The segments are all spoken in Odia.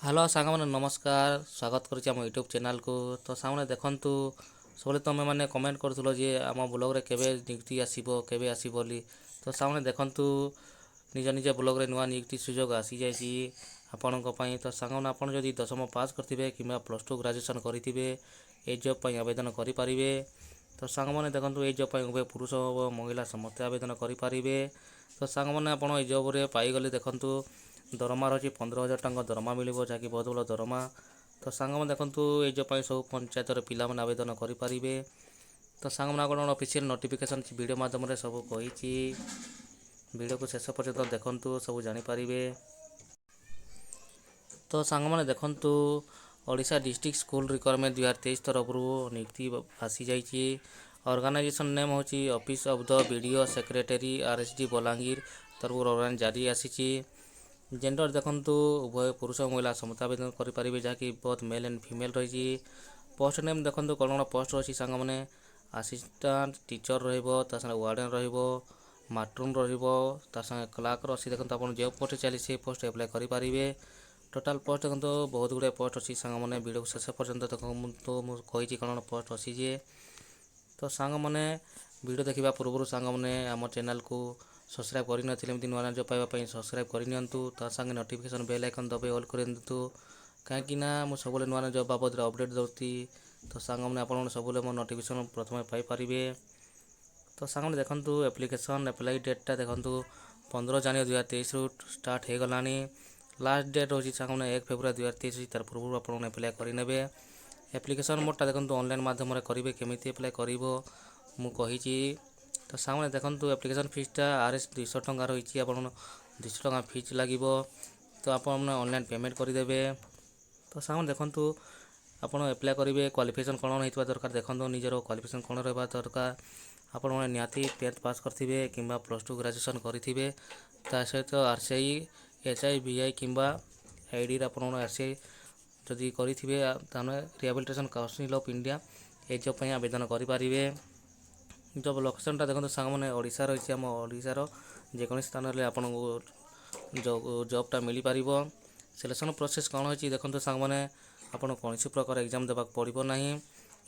ହ୍ୟାଲୋ ସାଙ୍ଗମାନେ ନମସ୍କାର, ସ୍ୱାଗତ କରୁଛି ଆମ ୟୁଟ୍ୟୁବ୍ ଚ୍ୟାନେଲ୍କୁ। ତ ସାଙ୍ଗମାନେ ଦେଖନ୍ତୁ, ସବୁବେଳେ ତୁମେମାନେ କମେଣ୍ଟ କରୁଥିଲ ଯେ ଆମ ବ୍ଲଗ୍ରେ କେବେ ନିଯୁକ୍ତି ଆସିବ କେବେ ଆସିବ ବୋଲି। ତ ସାଙ୍ଗମାନେ ଦେଖନ୍ତୁ, ନିଜ ନିଜ ବ୍ଲଗ୍ରେ ନୂଆ ନିଯୁକ୍ତି ସୁଯୋଗ ଆସିଯାଇଛି ଆପଣଙ୍କ ପାଇଁ। ତ ସାଙ୍ଗମାନେ ଆପଣ ଯଦି ଦଶମ ପାସ୍ କରିଥିବେ କିମ୍ବା +2 ଗ୍ରାଜୁଏସନ୍ କରିଥିବେ, ଏଇ ଜବ୍ ପାଇଁ ଆବେଦନ କରିପାରିବେ। ତ ସାଙ୍ଗମାନେ ଦେଖନ୍ତୁ, ଏଇ ଜବ୍ ପାଇଁ ଉଭୟ ପୁରୁଷ ଓ ମହିଳା ସମସ୍ତେ ଆବେଦନ କରିପାରିବେ। ତ ସାଙ୍ଗମାନେ ଆପଣ ଏଇ ଜବ୍ରେ ପାଇଗଲେ ଦେଖନ୍ତୁ, ଦରମା ରହିଛି 15,000 ଟଙ୍କା ଦରମା ମିଳିବ, ଯାହାକି ବହୁତ ଭଲ ଦରମା। ତ ସାଙ୍ଗମାନେ ଦେଖନ୍ତୁ, ଏଇ ଜବ୍ ପାଇଁ ସବୁ ପଞ୍ଚାୟତର ପିଲାମାନେ ଆବେଦନ କରିପାରିବେ। ତ ସାଙ୍ଗମାନେ ଆପଣ ଅଫିସିଆଲ୍ ନୋଟିଫିକେସନ୍ ଭିଡ଼ିଓ ମାଧ୍ୟମରେ ସବୁ କହିଛି, ଭିଡ଼ିଓକୁ ଶେଷ ପର୍ଯ୍ୟନ୍ତ ଦେଖନ୍ତୁ, ସବୁ ଜାଣିପାରିବେ। ତ ସାଙ୍ଗମାନେ ଦେଖନ୍ତୁ, ଓଡ଼ିଶା ଡିଷ୍ଟ୍ରିକ୍ଟ ସ୍କୁଲ ରିକ୍ୱାରମେଣ୍ଟ 2023 ତରଫରୁ ନିଯୁକ୍ତି ଆସିଯାଇଛି। ଅର୍ଗାନାଇଜେସନ୍ ନେମ୍ ହେଉଛି office of the BDO secretary RSD Balangir ତରଫରୁ ଅର୍ଗାନାଇଜ୍ ଜାରି ଆସିଛି। ଜେଣ୍ଡର ଦେଖନ୍ତୁ, ଉଭୟ ପୁରୁଷ ଓ ମହିଳା ସମସ୍ତେ ଆବେଦନ କରିପାରିବେ, ଯାହାକି ବୋଥ୍ ମେଲ୍ ଆଣ୍ଡ ଫିମେଲ୍ ରହିଛି। ପୋଷ୍ଟ ନେମ୍ ଦେଖନ୍ତୁ କ'ଣ କ'ଣ ପୋଷ୍ଟ ରହିଛି ସାଙ୍ଗମାନେ, ଆସିଷ୍ଟାଣ୍ଟ ଟିଚର୍ ରହିବ, ତା ସାଙ୍ଗେ ୱାର୍ଡ଼େନ୍ ରହିବ, ମାଟ୍ରୁନ୍ ରହିବ, ତା ସାଙ୍ଗେ କ୍ଲାର୍କର ଅଛି। ଦେଖନ୍ତୁ ଆପଣ ଯେଉଁ ପୋଷ୍ଟ ଚାଲିଛି ସେ ପୋଷ୍ଟ ଆପ୍ଲାଏ କରିପାରିବେ। ଟୋଟାଲ୍ ପୋଷ୍ଟ ଦେଖନ୍ତୁ ବହୁତ ଗୁଡ଼ିଏ ପୋଷ୍ଟ ଅଛି ସାଙ୍ଗମାନେ, ଭିଡ଼ିଓକୁ ଶେଷ ପର୍ଯ୍ୟନ୍ତ ଦେଖନ୍ତୁ, ମୁଁ କହିଛି କ'ଣ କ'ଣ ପୋଷ୍ଟ ଅଛି ଯେ। ତ ସାଙ୍ଗମାନେ ଭିଡ଼ିଓ ଦେଖିବା ପୂର୍ବରୁ ସାଙ୍ଗମାନେ ଆମ ଚ୍ୟାନେଲ୍କୁ ସବସ୍କ୍ରାଇବ୍ କରିନଥିଲେ, ଏମିତି ନୂଆ ନୂଆ ଜବ୍ ପାଇବା ପାଇଁ ସବସ୍କ୍ରାଇବ୍ କରିନିଅନ୍ତୁ। ତା ସାଙ୍ଗେ ନୋଟିଫିକେସନ୍ ବେଲ୍ ଆଇକନ୍ ଦବାଇ ଅଲ୍ କରିଦିଅନ୍ତୁ, କାହିଁକିନା ମୁଁ ସବୁବେଳେ ନୂଆ ନୂଆ ଜବ୍ ବାବଦରେ ଅପଡ଼େଟ୍ ଦେଉଛି। ତ ସାଙ୍ଗମାନେ ଆପଣମାନେ ସବୁବେଳେ ମୋ ନୋଟିଫିକେସନ୍ ପ୍ରଥମେ ପାଇପାରିବେ। ତ ସାଙ୍ଗମାନେ ଦେଖନ୍ତୁ, ଆପ୍ଲିକେସନ୍ ଆପ୍ଲାଇ ଡେଟ୍ଟା ଦେଖନ୍ତୁ 15 ଜାନୁଆରୀ 2023ରୁ ଷ୍ଟାର୍ଟ ହୋଇଗଲାଣି। ଲାଷ୍ଟ ଡେଟ୍ ହେଉଛି ସାଙ୍ଗମାନେ 1 ଫେବୃଆରୀ 2023, ତାର ପୂର୍ବରୁ ଆପଣମାନେ ଆପ୍ଲାଏ କରିନେବେ। ଆପ୍ଲିକେସନ୍ ମୋଡ଼୍ଟା ଦେଖନ୍ତୁ ଅନଲାଇନ୍ ମାଧ୍ୟମରେ କରିବେ, କେମିତି ଆପ୍ଲାଏ କରିବ ମୁଁ କହିଛି। ତ ସାଙ୍ଗମାନେ ଦେଖନ୍ତୁ, ଆପ୍ଲିକେସନ୍ ଫିସ୍ଟା RS 200 ଟଙ୍କା ରହିଛି, ଆପଣ 200 ଟଙ୍କା ଫିସ୍ ଲାଗିବ। ତ ଆପଣମାନେ ଅନଲାଇନ୍ ପେମେଣ୍ଟ କରିଦେବେ। ତ ସାଙ୍ଗମାନେ ଦେଖନ୍ତୁ, ଆପଣ ଆପ୍ଲାଏ କରିବେ, କ୍ୱାଲିଫିକେସନ୍ କ'ଣ ହେଇଥିବା ଦରକାର ଦେଖନ୍ତୁ, ନିଜର କ୍ୱାଲିଫିକେସନ୍ କ'ଣ ରହିବା ଦରକାର। ଆପଣମାନେ ନିହାତି 10th ପାସ୍ କରିଥିବେ କିମ୍ବା +2 ଗ୍ରାଜୁଏସନ୍ କରିଥିବେ, ତା ସହିତ RCI HI VI କିମ୍ବା IDରେ ଆପଣମାନେ RCI ଯଦି କରିଥିବେ, ତାହେଲେ rehabilitation council of India A job ପାଇଁ ଆବେଦନ କରିପାରିବେ। ଜବ୍ ଲୋକେସନ୍ଟା ଦେଖନ୍ତୁ ସାଙ୍ଗମାନେ, ଓଡ଼ିଶା ରହିଛି, ଆମ ଓଡ଼ିଶାର ଯେକୌଣସି ସ୍ଥାନରେ ଆପଣଙ୍କୁ ଜବ୍ଟା ମିଳିପାରିବ। ସିଲେକ୍ସନ୍ ପ୍ରୋସେସ୍ କ'ଣ ହୋଇଛି ଦେଖନ୍ତୁ ସାଙ୍ଗମାନେ, ଆପଣ କୌଣସି ପ୍ରକାର ଏକ୍ଜାମ୍ ଦେବାକୁ ପଡ଼ିବ ନାହିଁ।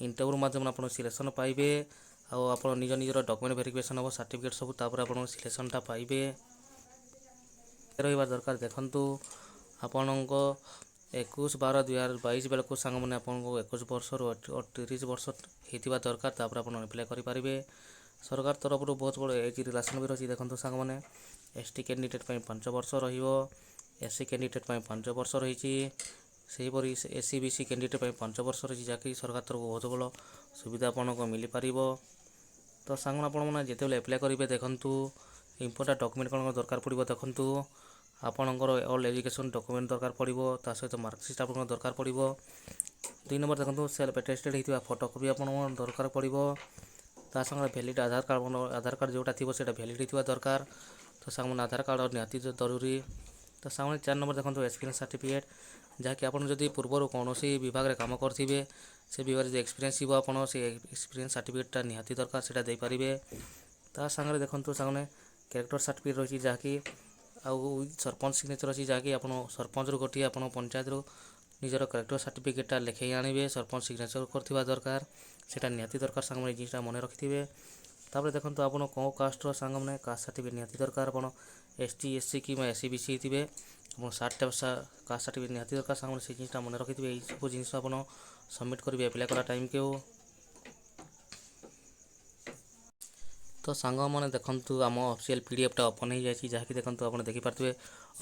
ଇଣ୍ଟରଭ୍ୟୁ ମାଧ୍ୟମରେ ଆପଣ ସିଲେକ୍ସନ୍ ପାଇବେ, ଆଉ ଆପଣ ନିଜ ନିଜର ଡକ୍ୟୁମେଣ୍ଟ ଭେରିଫିକେସନ୍ ହେବ, ସାର୍ଟିଫିକେଟ୍ ସବୁ, ତାପରେ ଆପଣ ସିଲେକ୍ସନ୍ଟା ପାଇବେ। ରହିବା ଦରକାର ଦେଖନ୍ତୁ, ଆପଣଙ୍କ 21/12/2022 ବେଳକୁ ସାଙ୍ଗମାନେ ଆପଣଙ୍କୁ 21 ବର୍ଷରୁ 30 ବର୍ଷ ହେଇଥିବା ଦରକାର, ତାପରେ ଆପଣ ଆପ୍ଲାଏ କରିପାରିବେ। ସରକାର ତରଫରୁ ବହୁତ ବଡ଼ ଏଜ୍ ରିଲାକ୍ସେସନ୍ ବି ରହିଛି ଦେଖନ୍ତୁ ସାଙ୍ଗମାନେ। ST କ୍ୟାଣ୍ଡିଡେଟ୍ ପାଇଁ 5 ବର୍ଷ ରହିବ, SC କ୍ୟାଣ୍ଡିଡେଟ୍ ପାଇଁ 5 ବର୍ଷ ରହିଛି, ସେହିପରି SC BC କ୍ୟାଣ୍ଡିଡେଟ୍ ପାଇଁ 5 ବର୍ଷ ରହିଛି, ଯାହାକି ସରକାର ତରଫରୁ ବହୁତ ଭଲ ସୁବିଧା ଆପଣଙ୍କୁ ମିଳିପାରିବ। ତ ସାଙ୍ଗମାନେ ଆପଣମାନେ ଯେତେବେଳେ ଆପ୍ଲାଏ କରିବେ ଦେଖନ୍ତୁ, ଇମ୍ପୋର୍ଟାଣ୍ଟ ଡକ୍ୟୁମେଣ୍ଟ କ'ଣ କ'ଣ ଦରକାର ପଡ଼ିବ ଦେଖନ୍ତୁ, ଆପଣଙ୍କର ଅଲ୍ ଏଜୁକେସନ୍ ଡକ୍ୟୁମେଣ୍ଟ ଦରକାର ପଡ଼ିବ, ତା ସହିତ ମାର୍କସିଟ୍ ଆପଣଙ୍କର ଦରକାର ପଡ଼ିବ। 2 ନମ୍ବର ଦେଖନ୍ତୁ, ସେଲ୍ଫ ଆଟେଷ୍ଟେଡ୍ ହେଇଥିବା ଫଟୋକପି ଆପଣଙ୍କର ଦରକାର ପଡ଼ିବ। ତା ସାଙ୍ଗରେ ଭ୍ୟାଲିଡ୍ ଆଧାର କାର୍ଡ଼, ଆଧାର କାର୍ଡ଼ ଯେଉଁଟା ଥିବ ସେଇଟା ଭ୍ୟାଲିଡ୍ ହେଇଥିବା ଦରକାର। ତ ସାଙ୍ଗମାନେ ଆଧାର କାର୍ଡ଼ ନିହାତି ଜରୁରୀ। ତ ସାଙ୍ଗମାନେ 4 ନମ୍ବର ଦେଖନ୍ତୁ, ଏକ୍ସପିରିଏନ୍ସ ସାର୍ଟିଫିକେଟ୍, ଯାହାକି ଆପଣ ଯଦି ପୂର୍ବରୁ କୌଣସି ବିଭାଗରେ କାମ କରିଥିବେ, ସେ ବିଭାଗରେ ଯଦି ଏକ୍ସପିରିଏନ୍ସ ଥିବ, ଆପଣ ସେ ଏକ୍ସପିରିଏନ୍ସ ସାର୍ଟିଫିକେଟ୍ଟା ନିହାତି ଦରକାର, ସେଇଟା ଦେଇପାରିବେ। ତା ସାଙ୍ଗରେ ଦେଖନ୍ତୁ ସାଙ୍ଗମାନେ, କ୍ୟାରେକ୍ଟର ସାର୍ଟିଫିକେଟ୍ ରହିଛି, ଯାହାକି ଆଉ ସରପଞ୍ଚ ସିଗ୍ନେଚର୍ ଅଛି, ଯାହାକି ଆପଣ ସରପଞ୍ଚରୁ ଗୋଟିଏ ଆପଣ ପଞ୍ଚାୟତରୁ ନିଜର କ୍ୟାରେକ୍ଟର ସାର୍ଟିଫିକେଟ୍ଟା ଲେଖାଇ ଆଣିବେ, ସରପଞ୍ଚ ସିଗ୍ନେଚର୍ କରିଥିବା ଦରକାର, ସେଇଟା ନିହାତି ଦରକାର ସାଙ୍ଗମାନେ, ଏଇ ଜିନିଷଟା ମନେ ରଖିଥିବେ। ତାପରେ ଦେଖନ୍ତୁ, ଆପଣ କେଉଁ କାଷ୍ଟର ସାଙ୍ଗମାନେ, କାଷ୍ଟ ସାର୍ଟିଫିକେଟ୍ ନିହାତି ଦରକାର। ଆପଣ ST SC କିମ୍ବା SC BC ହେଇଥିବେ, ଆପଣ କାଷ୍ଟ ସାର୍ଟିଫିକେଟ୍ ନିହାତି ଦରକାର ସାଙ୍ଗମାନେ, ସେଇ ଜିନିଷଟା ମନେ ରଖିଥିବେ। ଏଇ ସବୁ ଜିନିଷ ଆପଣ ସବମିଟ୍ କରିବେ ଆପ୍ଲାଏ କଲା ଟାଇମ୍କୁ। ତ ସାଙ୍ଗମାନେ ଦେଖନ୍ତୁ, ଆମ ଅଫିସିଆଲ୍ PDFଟା ଓପନ୍ ହେଇଯାଇଛି, ଯାହାକି ଦେଖନ୍ତୁ ଆପଣ ଦେଖିପାରୁଥିବେ,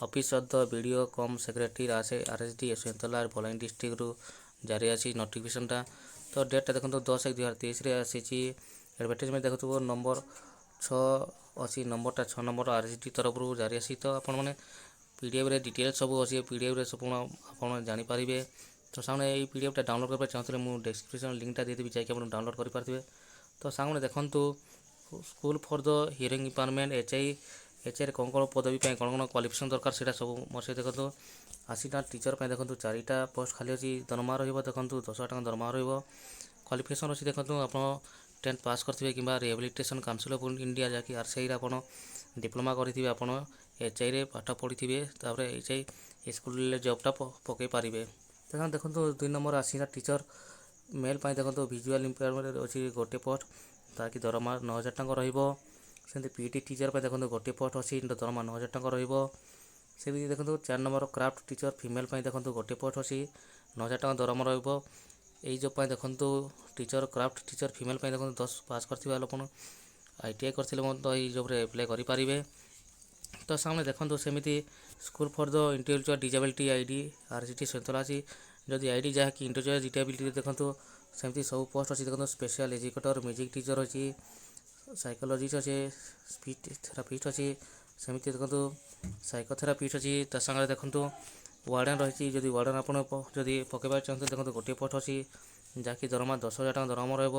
office of the BDO cum secretary RSD Santlal Balangir ଡିଷ୍ଟ୍ରିକ୍ଟରୁ ଜାରି ଆସିଛି ନୋଟିଫିକେସନ୍ଟା। ତ ଡେଟ୍ଟା ଦେଖନ୍ତୁ 10/1/2023ରେ ଆସିଛି। ଆଡ଼ଭର୍ଟାଇଜମେଣ୍ଟ ଦେଖୁଥିବ ନମ୍ବର 6 ଅଛି, ନମ୍ବରଟା 6 ନମ୍ବର RSD ତରଫରୁ ଜାରି ଆସିଛି। ତ ଆପଣମାନେ PDFରେ ଡିଟେଲ୍ସ ସବୁ ଅଛି, PDFରେ ସବୁ ଆପଣ ଜାଣିପାରିବେ। ତ ସାଙ୍ଗମାନେ ଏଇ PDFଟା ଡାଉନଲୋଡ଼ କରିବାକୁ ଚାହୁଁଥିଲେ, ମୁଁ ଡେସ୍କ୍ରିପସନ୍ ଲିଙ୍କଟା ଦେଇଦେବି, ଯାଇକି ଆପଣ ଡାଉନଲୋଡ଼ କରିପାରିଥିବେ। ତ ସାଙ୍ଗମାନେ ଦେଖନ୍ତୁ, ସ୍କୁଲ୍ ଫର୍ ଦ ହିୟରିଂ ଇମ୍ପାର୍ମେଣ୍ଟ HIରେ କ'ଣ କ'ଣ ପଦବୀ ପାଇଁ କ'ଣ କ'ଣ କ୍ୱାଲିଫିକେସନ୍ ଦରକାର ସେଇଟା ସବୁ ମୋ ସହିତ ଦେଖନ୍ତୁ। ଆସିଷ୍ଟାଣ୍ଟ ଟିଚର୍ ପାଇଁ ଦେଖନ୍ତୁ 4ଟା ପୋଷ୍ଟ ଖାଲି ଅଛି, ଦରମା ରହିବ ଦେଖନ୍ତୁ 10,000 ଟଙ୍କା ଦରମା ରହିବ। କ୍ୱାଲିଫିକେସନ୍ ଅଛି ଦେଖନ୍ତୁ, ଆପଣ 10th ପାସ୍ କରିଥିବେ କିମ୍ବା ରିହାବିଲିଟେସନ୍ କାଉନସିଲ୍ ଅଫ୍ ଇଣ୍ଡିଆ, ଯାହାକି RCIରେ ଆପଣ ଡିପ୍ଲୋମା କରିଥିବେ, ଆପଣ HIରେ ପାଠ ପଢ଼ିଥିବେ, ତାପରେ HI ଏ ସ୍କୁଲରେ ଜବ୍ଟା ପକାଇ ପାରିବେ। ଦେଖନ୍ତୁ 2 ନମ୍ବର ଆସିଲା ଟିଚର୍ ମେଲ୍ ପାଇଁ। ଦେଖନ୍ତୁ ଭିଜୁଆଲ୍ ଇମ୍ପେୟାରମେଣ୍ଟ ଅଛି ଗୋଟେ ପୋଷ୍ଟ, ତାକି ଦରମା 9,000 ଟଙ୍କା ରହିବ। ସେମିତି ପିଟି ଟିଚର୍ ପାଇଁ ଦେଖନ୍ତୁ ଗୋଟେ ପୋଷ୍ଟ ଅଛି, ଦରମା 9,000 ଟଙ୍କା ରହିବ। ସେମିତି ଦେଖନ୍ତୁ 4 ନମ୍ବର କ୍ରାଫ୍ଟ ଟିଚର୍ ଫିମେଲ୍ ପାଇଁ ଦେଖନ୍ତୁ ଗୋଟେ ପୋଷ୍ଟ ଅଛି, 9,000 ଟଙ୍କା ଦରମା ରହିବ। ଏଇ ଜବ୍ ପାଇଁ ଦେଖନ୍ତୁ ଟିଚର୍ କ୍ରାଫ୍ଟ ଟିଚର୍ ଫିମେଲ୍ ପାଇଁ ଦେଖନ୍ତୁ 10 ପାସ୍ କରିଥିବା ଲୋକ ITI କରିଥିଲେ ମଧ୍ୟ ଏଇ ଜବ୍ରେ ଆପ୍ଲାଏ କରିପାରିବେ। ତ ସାମନେ ଦେଖନ୍ତୁ ସେମିତି school for the intellectual disability ID RCT ସନ୍ତଲା ଅଛି। ଯଦି ID ଯାହାକି ଇଣ୍ଟେଲେକ୍ଚୁଆଲ୍ ଡିଜାବିଲିଟି ଦେଖନ୍ତୁ ସେମିତି ସବୁ ପୋଷ୍ଟ ଅଛି। ଦେଖନ୍ତୁ ସ୍ପେଶାଲ୍ ଏଜୁକେଟର୍, ମ୍ୟୁଜିକ୍ ଟିଚର୍ ଅଛି, ସାଇକୋଲୋଜିଷ୍ଟ ଅଛି, ସ୍ପିଚ୍ ଥେରାପିଷ୍ଟ ଅଛି। ସେମିତି ଦେଖନ୍ତୁ ସାଇକୋଥେରାପିଷ୍ଟ ଅଛି। ତା ସାଙ୍ଗରେ ଦେଖନ୍ତୁ ୱାର୍ଡ଼େନ୍ ରହିଛି। ଯଦି ୱାର୍ଡ଼େନ୍ ଆପଣ ଯଦି ପକାଇବାକୁ ଚାହୁଁଛନ୍ତି ଦେଖନ୍ତୁ ଗୋଟିଏ ପୋଷ୍ଟ ଅଛି, ଯାହାକି ଦରମା 10,000 ଟଙ୍କା ଦରମା ରହିବ।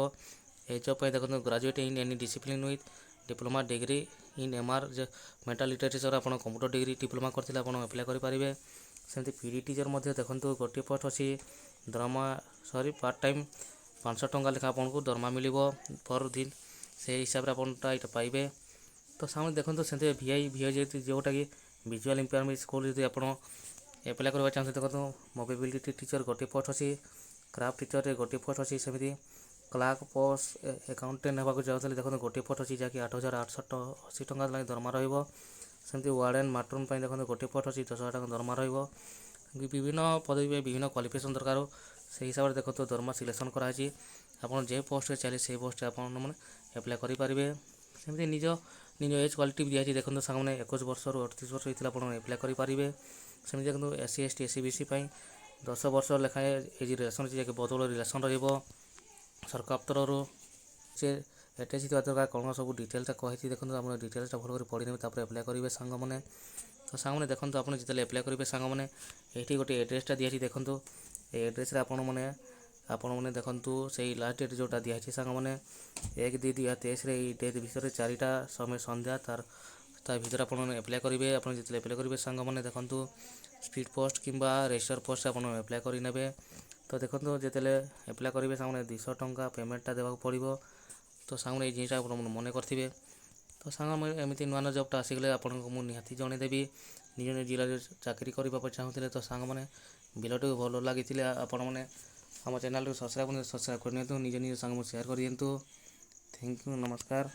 ଏ ଜବ୍ ପାଇଁ ଦେଖନ୍ତୁ graduate in any discipline with diploma degree in MR mental literature, ଆପଣ କମ୍ପ୍ୟୁଟର ଡିଗ୍ରୀ ଡିପ୍ଲୋମା କରିଥିଲେ ଆପଣ ଆପ୍ଲାଏ କରିପାରିବେ। ସେମିତି PD ଟିଚର୍ ମଧ୍ୟ ଦେଖନ୍ତୁ ଗୋଟିଏ ପୋଷ୍ଟ ଅଛି, ଦରମା ପାର୍ଟ ଟାଇମ୍ 500 ଟଙ୍କା ଲେଖା ଆପଣଙ୍କୁ ଦରମା ମିଳିବ ପର୍ ଦିନ, ସେଇ ହିସାବରେ ଆପଣଟା ଏଇଟା ପାଇବେ। ତ ସାମନେ ଦେଖନ୍ତୁ ସେମିତି VI ଯେଉଁଟାକି ଭିଜୁଆଲ୍ ଇମ୍ପେୟାରମେଣ୍ଟ ସ୍କୁଲ୍ ଯଦି ଆପଣ ଆପ୍ଲାଏ କରିବାକୁ ଚାହୁଁଛନ୍ତି ଦେଖନ୍ତୁ ମୋବିଲିଟି ଟିଚର୍ ଗୋଟିଏ ପୋଷ୍ଟ ଅଛି, କ୍ରାଫ୍ଟ ଟିଚର୍ରେ ଗୋଟିଏ ପୋଷ୍ଟ ଅଛି। ସେମିତି କ୍ଲାର୍କ ପୋଷ୍ଟ ଆକାଉଣ୍ଟାଣ୍ଟ ହେବାକୁ ଚାହୁଁଥିଲେ ଦେଖନ୍ତୁ ଗୋଟିଏ ପୋଷ୍ଟ ଅଛି, ଯାହାକି 8,880 ଟଙ୍କା ଲାଗି ଦରମା ରହିବ। ସେମିତି ୱାର୍ଡ଼େନ୍ ମାଟ୍ରୁନ୍ ପାଇଁ ଦେଖନ୍ତୁ ଗୋଟିଏ ପୋଷ୍ଟ ଅଛି, 10,000 ଟଙ୍କା ଦରମା ରହିବ। ବିଭିନ୍ନ ପଦବୀ ପାଇଁ ବିଭିନ୍ନ କ୍ୱାଲିଫିକେସନ୍ ଦରକାର, ସେହି ହିସାବରେ ଦେଖନ୍ତୁ ଦରମା ସିଲେକ୍ସନ୍ କରାହେଇଛି। ଆପଣ ଯେ ପୋଷ୍ଟରେ ଚାହିଁଲେ ସେହି ପୋଷ୍ଟରେ ଆପଣମାନେ ଆପ୍ଲାଏ କରିପାରିବେ। ସେମିତି ନିଜ ଏଜ୍ କ୍ୱାଲିଟି ବି ଦିଆଯାଇଛି। ଦେଖନ୍ତୁ ସାଙ୍ଗମାନେ 21 ବର୍ଷରୁ 38 ବର୍ଷ ହେଇଥିଲେ ଆପଣ ଆପ୍ଲାଏ କରିପାରିବେ। ସେମିତି ଦେଖନ୍ତୁ SC ST SC BC ପାଇଁ 10 ବର୍ଷ ଲେଖାଏଁ ଏଜ୍ ରିଲାକ୍ସନ୍ ଅଛି, ଯାହାକି ବଦଳ ରିଲାକ୍ସନ୍ ରହିବ ସରକାର ତରଫରୁ। ସେ ଆଟାଚ୍ ଥିବା ଦରକାର କ'ଣ ସବୁ ଡିଟେଲ୍ସଟା କହିଛି। ଦେଖନ୍ତୁ ଆପଣ ଡିଟେଲ୍ସଟା ଭଲ କରି ପଢ଼ି ନେବେ, ତାପରେ ଆପ୍ଲାଏ କରିବେ ସାଙ୍ଗମାନେ। ତ ସାଙ୍ଗମାନେ ଦେଖନ୍ତୁ ଆପଣ ଯେତେବେଳେ ଆପ୍ଲାଏ କରିବେ ସାଙ୍ଗମାନେ ଏଇଠି ଗୋଟେ ଆଡ୍ରେସ୍ଟା ଦିଆଯାଇଛି। ଦେଖନ୍ତୁ এই ଆଡ୍ରେସ୍ରେ ଆପଣମାନେ ଦେଖନ୍ତୁ ସେଇ ଲାଷ୍ଟ ଡେଟ୍ ଯେଉଁଟା ଦିଆହେଇଛି ସାଙ୍ଗମାନେ 1/2/2023ରେ ଏଇ ଡେଟ୍ ଭିତରେ 4ଟା ସମୟ ସନ୍ଧ୍ୟା ତା ଭିତରେ ଆପଣ ଆପ୍ଲାଏ କରିବେ। ଆପଣ ଯେତେବେଳେ ଆପ୍ଲାଏ କରିବେ ସାଙ୍ଗମାନେ ଦେଖନ୍ତୁ ସ୍ପିଡ୍ ପୋଷ୍ଟ କିମ୍ବା ରେଜିଷ୍ଟର ପୋଷ୍ଟ ଆପଣ ଆପ୍ଲାଏ କରିନେବେ। ତ ଦେଖନ୍ତୁ ଯେତେବେଳେ ଆପ୍ଲାଏ କରିବେ ସାଙ୍ଗମାନେ 200 ଟଙ୍କା ପେମେଣ୍ଟଟା ଦେବାକୁ ପଡ଼ିବ। ତ ସାଙ୍ଗମାନେ ଏଇ ଜିନିଷଟା ଆପଣ ମନେ କରିଥିବେ। ତ ସାଙ୍ଗମାନେ ଏମିତି ନୂଆ ନୂଆ ଜବ୍ଟା ଆସିଗଲେ ଆପଣଙ୍କୁ ମୁଁ ନିହାତି ଜଣେଇଦେବି। ନିଜ ନିଜ ଜିଲ୍ଲାରେ ଚାକିରି କରିବା ପାଇଁ ଚାହୁଁଥିଲେ ତ ସାଙ୍ଗମାନେ ଭିଡ଼ିଓଟି ଭଲ ଲାଗିଥିଲେ ଆପଣମାନେ ଆମ ଚ୍ୟାନେଲକୁ ସବସ୍କ୍ରାଇବ୍ କରିନିଅନ୍ତୁ, ନିଜ ସାଙ୍ଗକୁ ସେୟାର କରିଦିଅନ୍ତୁ। ଥ୍ୟାଙ୍କ ୟୁ, ନମସ୍କାର।